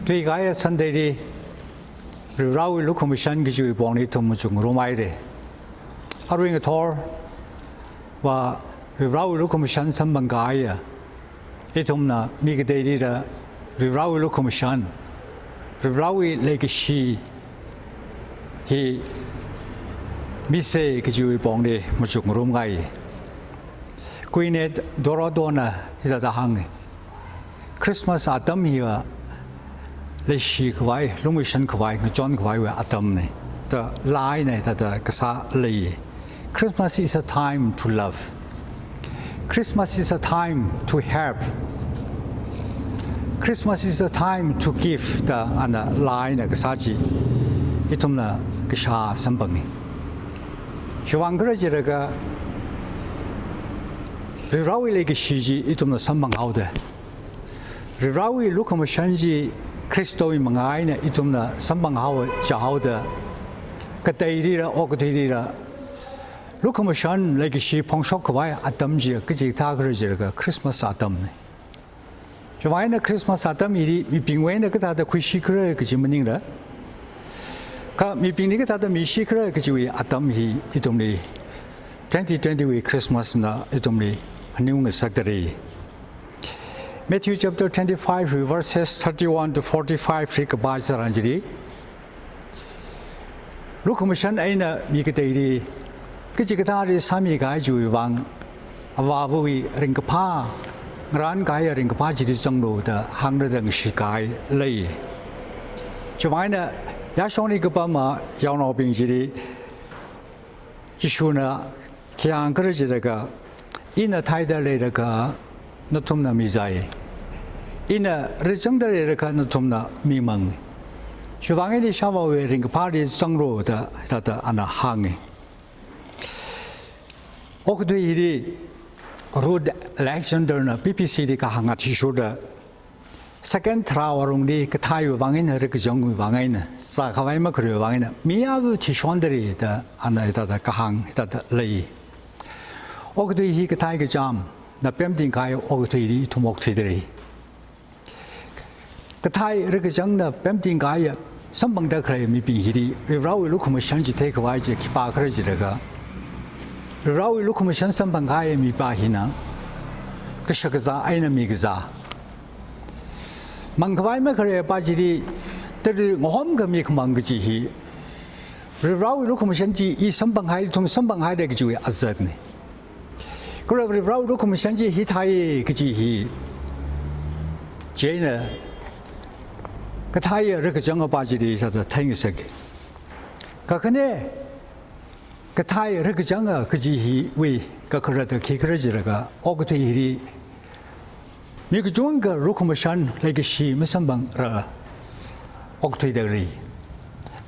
对个生的的，绕路可么想个就帮你同么中罗买的，阿瑞个托，ว่า绕路可么想什么个呀？一同呢，米个对的，绕路可么想，绕那个是，he，米些个就帮你么中罗买。कोई ने दोरा दोना इधर दाहंगे क्रिसमस आतम ही वा लेशी कवाई लुमिशन कवाई जॉन कवाई वे आतम ने तो लाई ने तो कसा ले Christmas is a time to love Christmas is a time to help Christmas is a time to give the ana लाई ने कसा जी इतुम ना कसा संबंगी शिवांगर जिरगा绕一个时机，一种的三帮好的。绕一路我们甚至基督的爱呢，一种的三帮好的，较好的。个对的了，我个对的了。路我们甚那个是碰上个外阿当节，个是他个这个 Christmas 阿当呢。就外呢 Christmas 阿当米平外呢个他的开始个个什么人了？个米平那个他的米西个个就阿当米一种的2020 为 Christmas 呢一种的。New Secretary. Matthew chapter 25, verses 31 to 45, Rick Bajaranjiri. Look, Commission Aina Mikatari, Kijikatari Sami Gaju Wang, Avavui Ringapa, Ran Gaya Ringpaji Zonglo, the 100 Shikai Lay. Jovina Yashoni Gabama, Yano Binjiri, Jishuna, Kian Garajaga. Ina taida le ka natumna mizai ina rejangda le ka natumna mimang shuwange ni shawa we ring party sangro da ta ana hangi okdu iri road Alexander na PPC di ka hanga tishuda second trawarung di ka tayu wangin re ka jong wangin sa khawai ma khre wangin miyabu tishondri da ana ta ka hang ta lei ogdu hi ka thai ka jam na pem ding kai ogdu ri thumok thidri ka thai re ka jang na pem ding kai sambang da khre mi pi hi ri rau lu khum shan ji the ka wai ji ki pa khre ji ga rau lu khum shan sambang kai mi pa hi na ka shak za ai na mi ga za mang kwai ma khre pa ji ri te ri ngom ga mi khmang ga ji hi rau lu khum shan ji i sambang hai thum sambang hai de ga ji azat neก็เราเราลูกคุณฉันจีฮิไทยก็จีฮิเจนะก็ไทยเรื่องจังหวะปาจีดีสัตว์ไทยสักก็คะเนี่ยก็ไทยเรื่องจังหวะก็จีฮิวิก็คือเราคิดกันจีละก็ออกตัวฮิมีก็จงก็ลูกคุณฉันเลยก็ชีไม่สมบังระออกตัวเดรี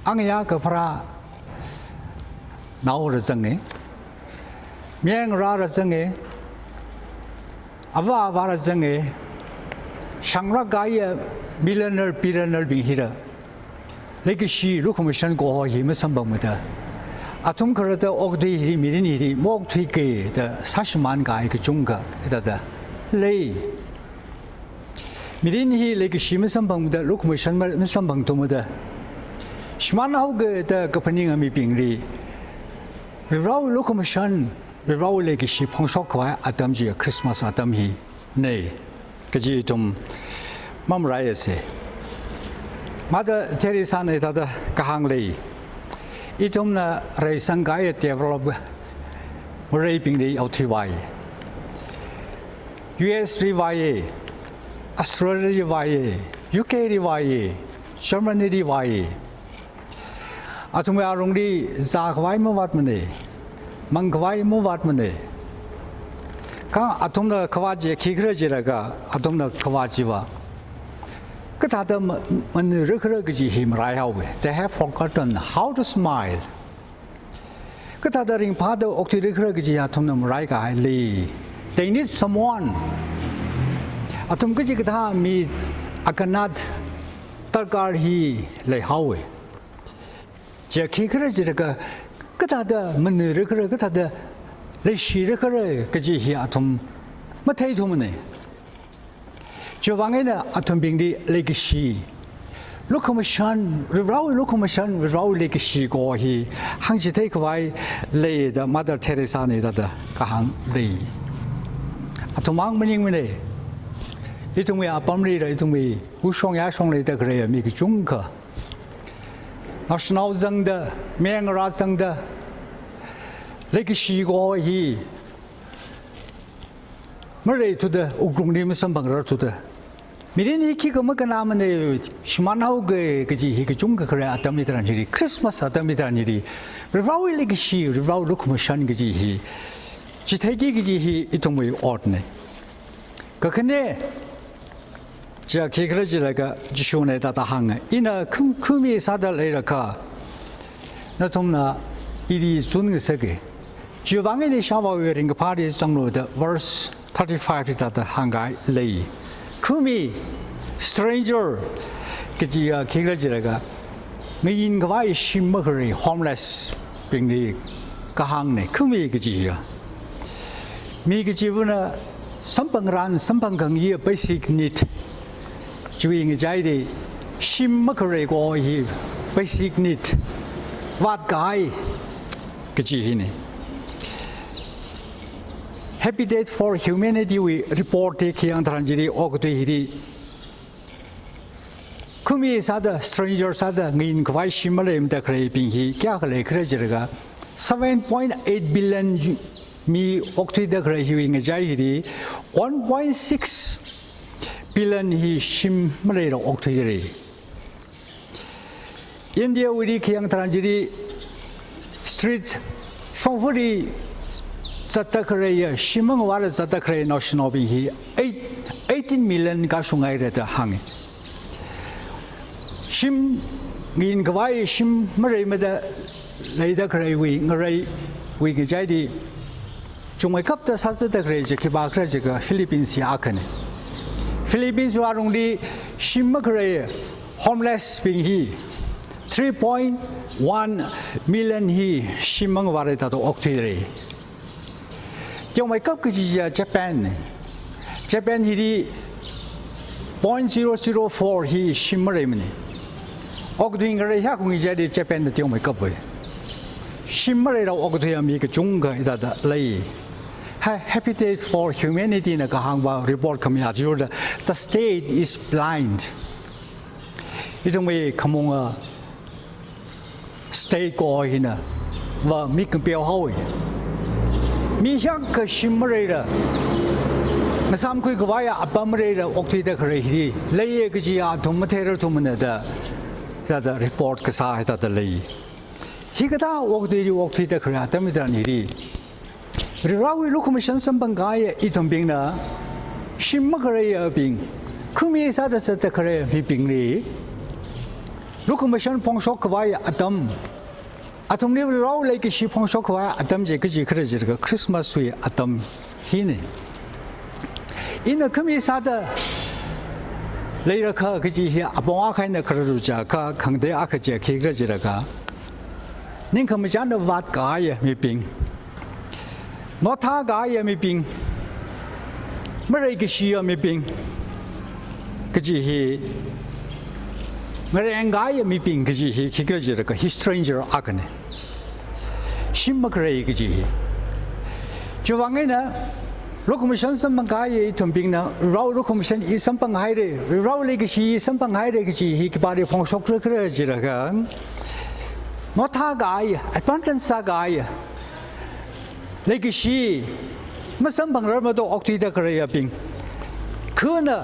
อังยาก็พระน่าจะจังเนี่ยเมียงราระจังเออาวาวาระจังเอช่างรักกายมิลเลนเนอร์ปีเลนเนอร์บิงฮิระเล็กชีลูกของฉันก็หอยไม่สมบัติมาเถอะอาทุ่มกระเตอออกดีฮิมิรินีฮิมอกทุยเกย์แต่สัชมันกายก็จงกะแต่เถอะเลยมิรินีฮิเล็กชีไม่สมบัติมาเถอะลูกของฉันไม่สมบัติตัวมาเถอะสมันเอาเกย์แต่กับพนิงมีปิงรีเราลูกของฉันเราเลยก็ชีพงศกไว้อาตมจีคริสต์มาสอาตมฮีเนี่ยก็จีตรงมั่มไรเสมาเดเทริสานในตาเดกหางเลยอีตรงน่ะไรสังกายเทวโลบไรปิงเลยเอาที่ไว้ US รีไว้ออสเตรเลียรีไว้ UK รีไว้เยอรมนีรีไว้อาตมอารมณ์ดีจากไว้เมื่อวัดมันเนี่ยมังควายมู่วัดมันเนี่ยก็อาตุมน่ะขวาจีขี้กระจีละก็อาตุมน่ะขวาจีว่าก็ถ้าเดิมมันเรื่องก็จีหิมไรเอาไว้ They have forgotten how to smile ก็ถ้าเดิมริงพาเดิมออกที่เรื่องก็จีอาตุมน่ะไรก็ให้ลี They need someone อาตุมก็จีก็ถ้ามีอาการนัดตระการฮีเลยเอาไว้จีขี้กระจีละก็ก็ถ้าเดิมมันเรื่องก็ถ้าเดิมเลยชีเรื่องก็จีฮีอาตุมไม่เท่าทุมเนี่ย 就往那阿屯兵的那个西， ลูกคอมมิชชั่นเราลูกคอมมิชชั่นเราเล็กชีโกฮีหังจิเทกไว้เลยเดมาดาร์เทเรซานี่ดัดก็หังเลยอะทุมังมันยังไม่เลยอีตรงนี้อาปั๊มเลยอีตรงนี้ผู้ชงยาชงเลยแต่ก็เลยมีกจุงก็นักสนาวจังเดเมียงราจังเดเล็กชีโกฮีเมื่อไรทุเดอุกรุงนี้มันสัมพันธ์รัทุเดมีเรื่องนี้คิดก็มันก็น้ำมันเนี่ยชิมันเอาเกยก็จีก็จุงก็เคยอาตมิตรนี่คริสต์มาสอาตมิตรนี่เราเล็กชีเราลูกมันชันก็จีจิตให้ก็จีอีตรงนี้อดเนี่ยก็แค่นี้จะคิดก็จะเลยก็จะชวนในตาหังอินะคุ้มมีสัตว์อะไรล่ะก็นั่นทำนะอีดีสุนก็สักจีวังเนี่ยชาวบ้านเรื่องพาร์ทจังโลด verse 35ที่ตาหังไงเลยคุ้มมี stranger ก็จะคิดก็จะเลยก็ไม่ยินก็ว่าชิมมากเลย homeless เป็นนี่ก็หังเนี่ยคุ้มมีก็จะมีก็จะว่านะสัมพันธ์รันสัมพันธ์กันยี่ basic need ช่วยง่ายดีชิมมากเลยก็ยี่ basic need วัดกายก็จะนี่ Habitat for Humanity วิ report ที่ยังทรันจีดีออกตัวฮีคุ้มมีสัตว์ stranger สัตว์เงินก็ไว้ชิมมาเลยมันจะเคยเป็นฮีแค่เคยเคยจะเรียก 7.8 billion มีออกตัวเคยฮีวิ่งใจฮี 1.6 billion ฮีชิมมาเลยเราออกตัวเลยอินเดียวิธียังทรันจีดี street ช่องฟุดีสัตว์เคยชิมว่าสัตว์เคยนอชโนบิฮี18 million ก็ช่วงไงเรื่องหังชิมเงินก็ไว้ชิมไม่ได้ไม่ได้เลยแต่เคยวิ่งอะไรวิ่งใจดีจงไว้กับแต่สัตว์เคยจะคิดว่าเคยจะก็ฟิลิปปินส์อาคันฟิลิปปินส์ว่าตรงนี้ชิมไม่เคย homeless เป็นฮี 3.1 million ฮีชิมว่าอะไรตัวออกที่เลยจงไว้กับก็จะญี่ปุ่นฮี 0.004 ฮีชิมไม่ได้มันออกตัวอะไรฮะคงจะได้ญี่ปุ่นแต่จงไว้กับเลยชิมไม่ได้เราออกตัวมีก็จงก็จะได้เลย Habitat for Humanity นะก็หางว่า report คำยาจูด the state is blind อีตรงนี้คำมองว่า state ก็อีนะว่ามีกันเปล่าห้อยมีเรื่องก็ชิมไม่ได้ละมาซ้ำคุยกับว่าอับบ้าไม่ได้ละออกที่ได้เคยฮีเลยก็จะอาทุ่มเทระทุ่มเนี่ยแต่report ก็สายแต่เลยฮีก็ได้ออกที่ได้เคยแต่ไม่ได้นี่เราวิลูกมิชันสัมปังกายอีทุ่มบิงนะชิมไม่เคยบิงคือมีสัตว์เคยมีบิงนี่ลูกมิชันพงศกว่าอัตมนี้เราเลยก็ชิพงศกว่าอัตมเจก็จะเคยจะก็คริสต์มาสวีอัตมฮีนี่อินคือมีสัตว์เลยละก็คือที่อาบว่าใครเนี่ยครูจ้าก็ขังเดียอาคือจะคิดจะละก็นี่คือมิชันวัดกายมีปิงนอท่ากายมีปิงเมื่อไรก็ชีมีปิงก็จะฮีเมื่อไรกายมีปิงก็จะฮีคิดจะละก็ he stranger อากันเนี่ยชิมมาเคยก็จะฮีจะว่าไงนะลูกมิชันสัมปังกายทุ่มปิงนะเราลูกมิชันอีสัมปังไฮเร่เราเลยก็ชีสัมปังไฮเร่ก็จะฮีที่บารีพงศกเคยจะละกันนอท่ากายอัตวันกันสากายเลยก็ชีมาสัมพันธ์เรามาดูออกที่ได้เคยปิงคืนน่ะ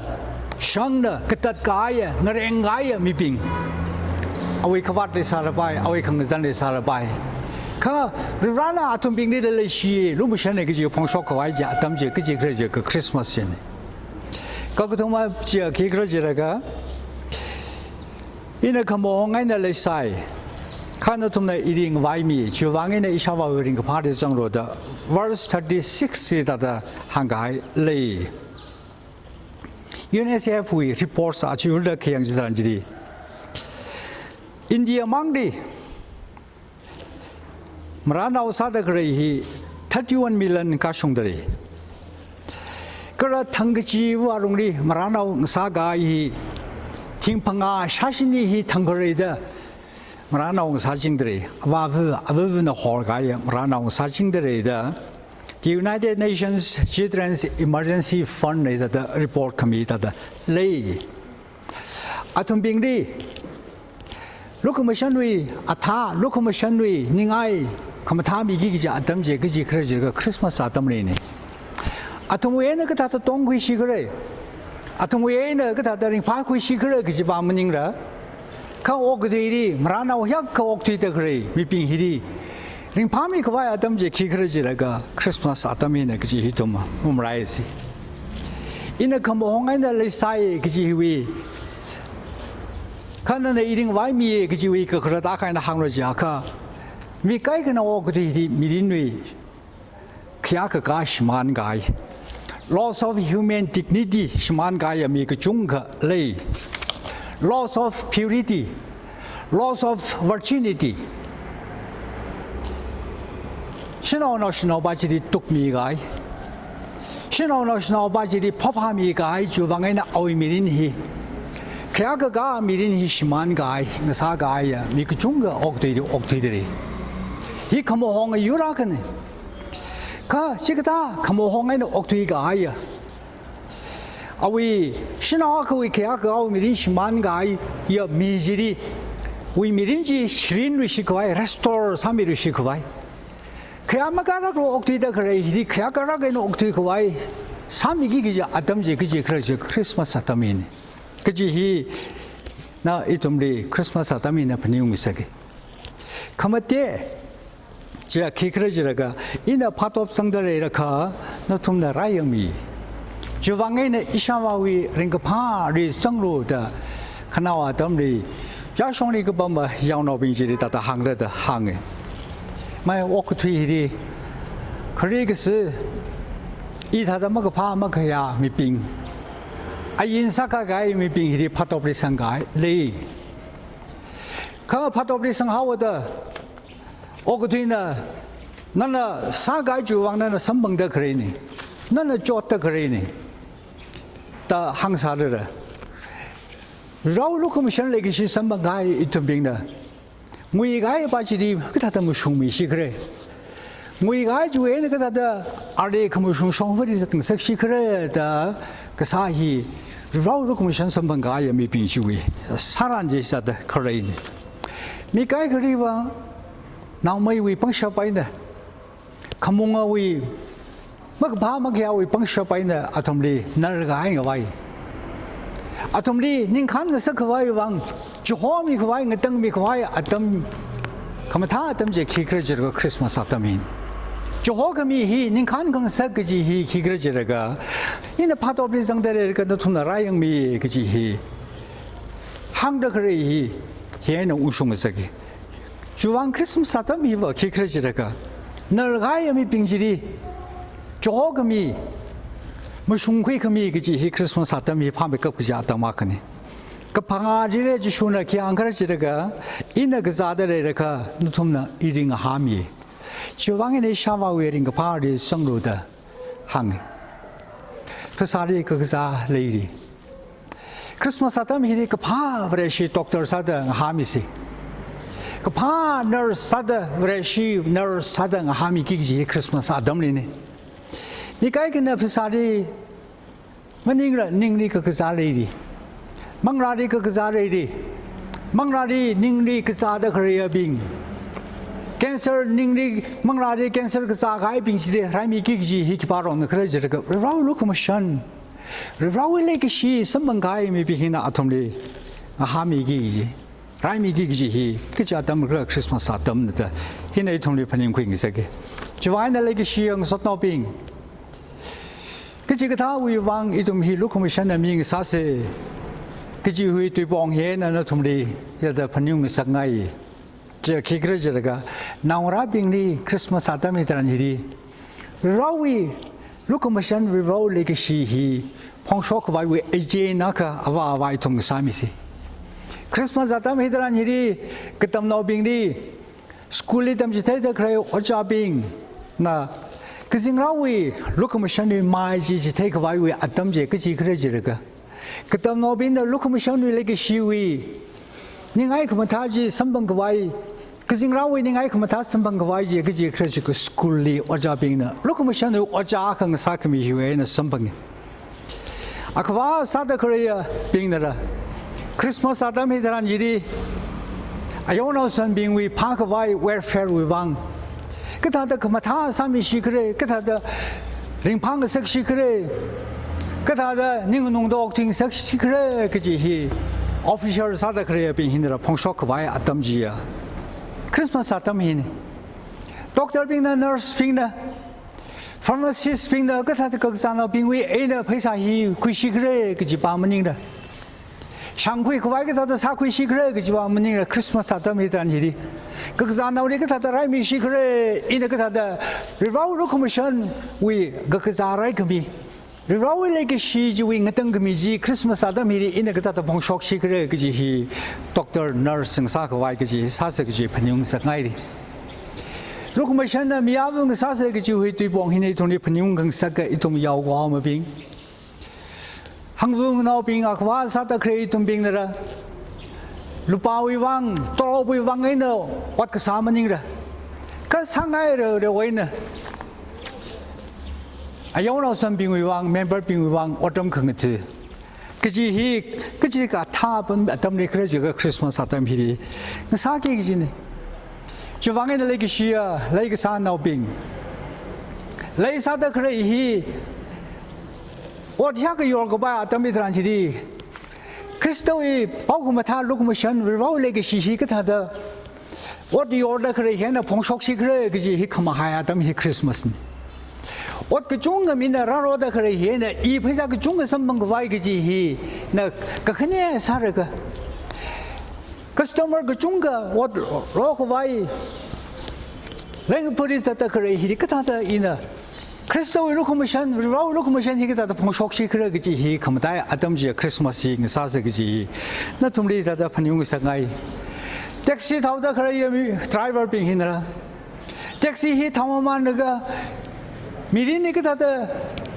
ช่างน่ะกตัดกายนเรงกายมีปิงเอาไว้ขวัญได้สารไปเอาไว้ขังจันได้สารไปข้าร้านอาทุ่มปิงนี่เลยชีลูกมิชันเนี่ยก็จะพงศกไว้จะตั้มเจก็จะเคยจะก็คริสต์มาสเนี่ยก็คือว่าจะคิดเคยจะละก็อินขโมยไงนั่นเลยใส่ข้านุทุมในอีริงไว้มีจูวังในอิชาวาวิริงพาร์ทจังโรด verse 36ที่ตัดหังกายเลย UNICEF วิ reports อาชิวเดเคียงจิตรันจีดีอินเดียมังดีมรานาวซาดกรีฮี31 million กาชงดรีก็ระทั้งจีวารุงดีมรานาวซากายฮี 팅팡아 샤신이 탕거리다 마라나옹 사진들이 아부는 홀가에 마라나옹 사진들이다 The United Nations Children's Emergency Fund is the report committee that lay atoming리 로코모션위 아타 로코모션위 닝아이 그마타미 기기지 아담제 그지 그러지가 크리스마스 아담리네 아톰웨는 그 다도 동구시 그래 아톰웨는 그 다다링 파쿠시 그래 그지 바문닝라 그 옥들이 마라나오 약 옥들이 그래 미빙히리 링 파미 그와야 아담제 기 그러지라가 크리스마스 아담이네 그지 히토마 um라이시 이네 그모홍아이나 리사이 그지 휘 간단히 이링 와이미에 그지 휘 그러다 가나 항로지 아까 미까이그나 옥들이 미린위 그야가 심한가이 loss of human dignity 심한가이 미그 중가 레이 loss of purity loss of virginity 신호노신호바지리 뚝미가이 신호노신호바지리 법함이가이 주방에는 어이미린히 그야가 미린히 심한가이 사가이야 미그 중가 옥들이 이 카모홍의 유라그네 가 지그다 카모홍에는 옥두이가 아야 아위 신화가 계약가 미린 심만가 아이 여 미지리 위 미린지 시린루시고와이 레스토어 사미루시고와이 그야마가라고 옥두이다 그래 이 그야가라고는 옥두이고와이 삼이기 기자 아담지 그지 그러지 크리스마스 아담이네 그지 이나 이좀리 크리스마스 아담이네 분위기미사게 가마때 제가 기그러지라가 이나 파톱상들에 이렇게 노tum나 라이엄이 주방에는 이샤와위 링크파리 성로다 하나와 덤리 야송리 그 범마 양노빈지리 다다 항르다 항에 마이 오크트이리 그리그스 이 다다 먹어 파 먹어야 미빙 아인사가가이 미빙이리 파톱리 상가이 레이 그 파톱리 상하워다 오그뒤나 나는 사가이 주왕나는 선봉다 그러니 나는 쫓다 그러니 다 항사르라 라울로 커미션 레기시 선봉가이 이tum빙나 무이가이 바지리 그다다 무슝미시 그래 무이가이 주에는 그다다 아래 커미션 송퍼리스 등석시 그래다 그 사이 라울로 커미션 선봉가이 미빙시위 사란지사다 그러니 미가이 그리와 나무이 위 방셔바이네 카몽아 위 막바 막야 위 방셔바이네 아톰리 날가이 와이 아톰리 닝칸 서크와이 왕 주호미 그와이 ngतꯪ미 그와이 아톰 카마타 아톰제 키크르지르가 크리스마스 아톰인 주호금이 히 닝칸 강석지 히 키크르지르가 이네 파도비 상대를 그 노투나라영미 그지 히 항더 그래 히 헤는 우슝서기 주왕 크리스마스 아담이 뭐 기크러지라가 널가야미 빙지리 조금이 뭐 숭회금이 그지 히 크리스마스 아담이 밤에 껍그지 아담마크네 그 방아지레 지슈나 기안 그러지라가 이나 그 자들에가 누tum나 이링 하미 주왕의 샤와웨링 그 바리 성로다 항 그 사리 그 자 레이리 크리스마스 아담이 그 바브레시 독터 사다 하미시 그파 너스 사다 브레시 너스 사다 하미 기지 크리스마스 아담리네 미카이그나 피사리 만닝라 닝리 그 자레리 망라리 그 자레리 망라리 닝리 그 자다 그래야빙 캔서 닝리 망라리 캔서 그 자가이 빙시리 라미 기지 히키바로는 그러지가 라울로 그모션 라울레기시 선방가이 미비히나 아톰리 하미 기지 라이미 기기지 그지 아담 그 크리스마스 아담다 히네 통리 판인 queen이세게 주와이나 레기시영 소토빙 그지 그다 위왕 이좀 히 로코미션의 밍 사세 그지 후이 뒤봉해나 통리 야다 판인 상가이 저 기그러지가 나오라빙리 크리스마스 아담이라는 일이 라위 로코미션 리보 레기시 히 펑쇼크 바이 에제나카 아와와이 통사미시 크리스마스 아담 히드란 일이 그땀 노빙리 스쿨리 땀지테다 그래 어차빙 나 그징라위 로코미션이 마이지 지테가 바이 아담제 그지 그러지르가 그다음 노빈의 루크미션을 시위 닝아이 그만 타지 선방 그와이 그징라위 닝아이 그만 타 선방 그와이지 그지 그래서 그 스쿨리 어자빙나 루크미션을 어자강 사크미 휴에는 선방 아그와 사다 그래야 빙나라 크리스마스 아담이들한 일이 아요나선 빙위 파크와이 웰페어 위방 그다다 그만 타 사미시 그래 그다다 링팡 색시 그래 그다다 닝농도 옥팅 색시 그래 그지 official 사다 그래야 빙히느라 봉쇼크 와이 아담지야 크리스마스 아담히니 doctor 빙나 nurse 빙나 pharmacist 빙나 그다다 거기서나 빙위 에나 회사히 구시 그래 그지 바문닝다 샹구이 그와이 그다다 사구시 그래 그지 바문닝다 크리스마스 아담이란 일이 거기서나 우리 그다다 라이미시 그래 이나 그다다 리바우로 커미션 위 거기서라이 그미 리바우레기 시주위 같은 금이지 크리스마스 아담이리 이네 그다다 봉쇼시 그래 그지 doctor nurse 사가 와이 그지 사서 그지 분용사 가이리 로코마션나 미야봉 사서 그지 회뒤 봉히네 돈이 분용 사가 이동 야고 하모빙 한국 나오빙 아과 사다 그래 이동 빙나라 루파위왕 또로위왕에노 왔그 사마닝라 그 상하이를 왜는 아요나선 빙위왕 멤버 빙위왕 어떤 그것이 그지 그지가 타본 어떤리 그러지 그 크리스마스 아담히리 사기기지네 저 왕에는 레기시야 레기사 나오빙 레이사다 그래 이 어디야 그 요르고바 아담이들한 히리 크리스도의 바우마 타 로코모션 리바우 레기시 그다다 어디 요르다 그래 해나 봉속시 그래 그지 히카마하야 아담히 크리스마스 어그 중가 민나 라로다 그래 얘네 이 회사 그 중가 선방 그 와이 그지 나 그네 사르가 커스터머 그 중가 어 로그 와이 랭 프리스다 그래 히 그다다 이나 크리스토의 로코모션 리바우 로코모션 히기다다 봉속시 그래 그지 히 감다 아담지 크리스마스 이 사서 그지 나 tum리다다 판용 상가이 택시 타오다 그래 드라이버 빙 히나 택시 히 타마만 너가 미리니 그다다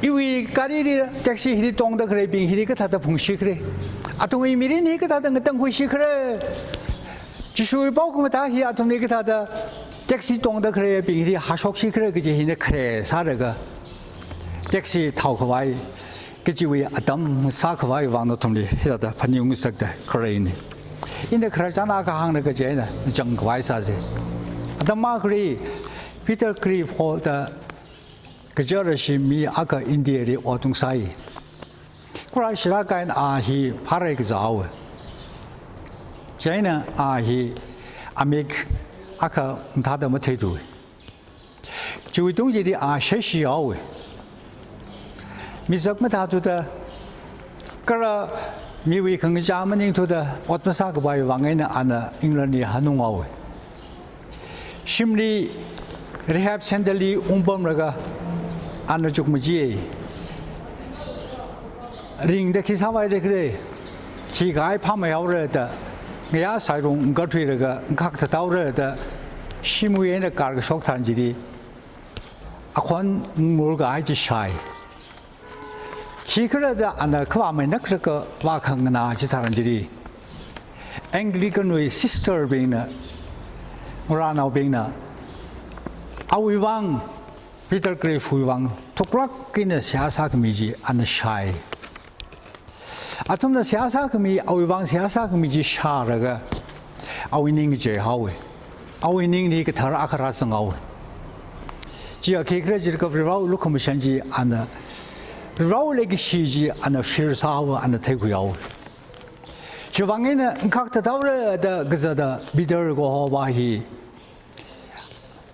이위 가리리 택시 히리 동다 그래 빙 히리 그다다 봉시 그래 아동이 미리니 그다다 그땅 호시 그래 지수의 보고 다히 아동이 그다다 택시 동다 그래 빙 히리 하속시 그래 그지 히네 그래 사르가 택시 타고 와이 그지위 아담 사크와이 왕노 톰리 히다다 판용석다 그래이니 인데 그러잖아 가항나 그제나 정과이 사제 아담마 그리 피터 크리 포다 그저르시 미 아까 인디에리 어동사이 쿠라시라가인 아히 파레그자오 제나 아히 아메크 아까 다다 못해도 저희 동지리 아셰시아오 미석마 다도다 그라 미위 긍자마닝 도다 어떤 바이 왕에는 아나 잉글랜드 한웅아오 심리 리합 센터리 운범라가 안을 죽무지 링데 기사와이데 그래 지가이 파마야오르다 내가 사이롱 거트리가 각다 다오르다 시무에는 가르 속탄지리 아콘 물가 아이지 샤이 기그러다 안나 그와면나 그거 와강나 지타란지리 앵글리칸의 시스터 빙나 모라나오 빙나 아위왕 피터 그리프 왕 톡락기는 시아사금이지 안 샤이 아톰나 시아사금이 아위왕 시아사금이지 샤라가 아위닝이 제하we 아위닝이 그 타라 아카라성하we 지야 케크레지 그 브라우 루코미션지 안 브라우레기 시지 안 필사하we 안 태구야we 저 왕에는 각다 다우르다 그자다 비더고 바히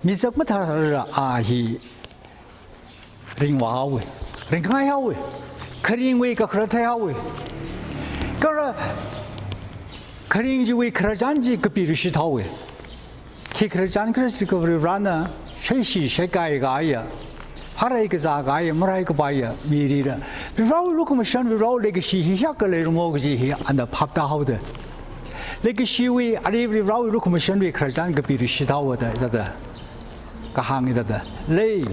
미석부터 아히 링와하we 링카야we 그린웨이가 그렇다야we 그러 그린지웨이 그러잔지 그 비르시타we 키 그러잔 그러지 그 브라나 쉐시 쉐가이가야 하라이가 자가야 뭐라이가 봐야 미리라 비라우 루코미션 비라우 레기시 히야걸레 모그지 안다 팝다하우데 레기시위 아리브리 라우 루코미션 비 그러잔 그 비르시타워다 자다 가항이다 레이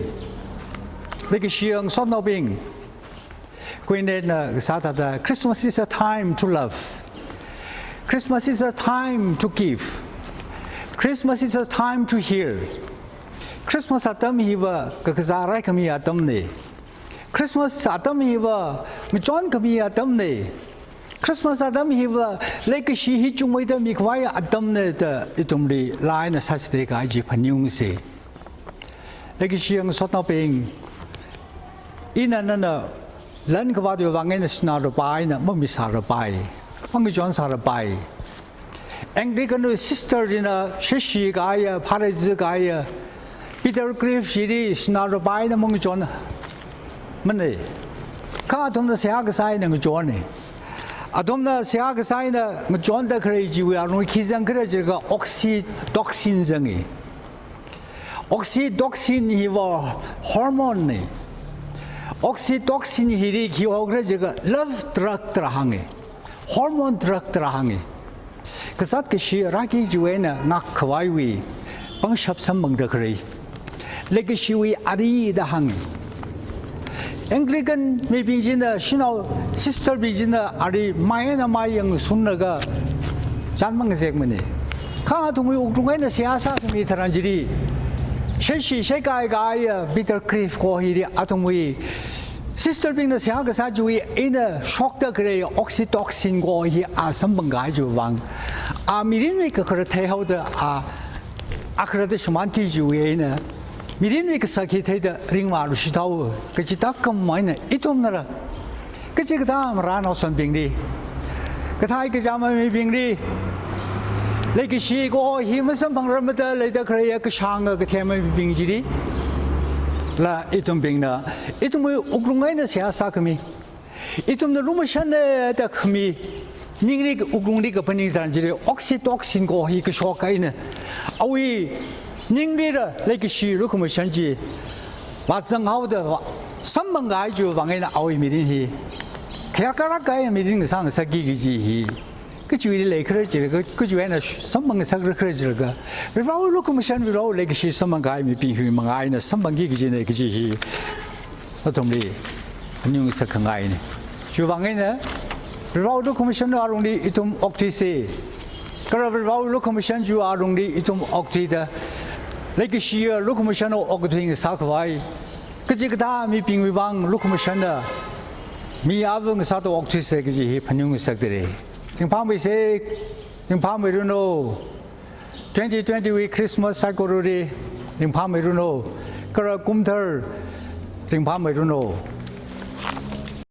레기시영 선노빙 Queen Sata, Christmas is a time to love. Christmas is a time to give. Christmas is a time to heal. Christmas atam hiwa kakazarai kami atam ne. Christmas atam hiwa mchon kami atam ne. Christmas atam hiwa like she hi chungwai da mikwai atam ne da itumri lai na sachde ka ji phanyung se. Like she ang sotna ping ina na lan ka wadu wangen sna ro bai na mo mi sa ro bai. Mang jon sa ro bai. Anglican sister in a Shishi Gaya, Paris Gaya, Peter Griff City, Snarabine among John Money. Carton the Siaga sign and Johnny. Adomna Siaga sign a John the Crazy, we are no kids and courage, oxytocin zangi. Oxytocin he was hormone. Oxytocin he love drug trahangi. Hormone drug trahangi. Kasat kashi raki juena nak kawaiwi pang shap samang dakari legacy we ari da hang Anglican may be in the shino sister be in the ari mayana mayang sunnaga janmang segmene ka to we ugungena siasa to me taranjiri sheshi shekai gaya bitter cliff ko hiri atomwi Sister being the Siaga Sajui in a shock the grey oxytocin go he are some bangai wang. A Mirinwick could tell how the accreditation you in a Mirinwick Sakita ring Marushito, Kachitakam mine, itumnara. Kachikam ran or something. Katai Kajama being re. Like she go, he must some parameter later create a shanga, Katama being giddy. La itum being the itum ugrungaina siasakami. Itum the lumashana the kami. Ningrik ugrunik opening zanjiri, oxytocin go he could shock in. Awi Ningra like she locomotionji. What's the out of some bangai you wangina awi meeting he. Kakaraka meeting the song Sagigi he. Could you really courage? Could you end some courage? If our locomotion will all like she some guy may be him, I some gigs in a gigi. Not only a new second line. Juvangina, without locomotion are only itum octise. Without locomotion, you are only itum octida. Like she locomotion or octing Sakawai. Kajikata me being with one locomotion. Me having Sato octise, Panung Secretary. In Palm say, in Palm we don't know. 2020 week Christmas cycle in Palm we don't know. Kara Kumter in Palm we don't know.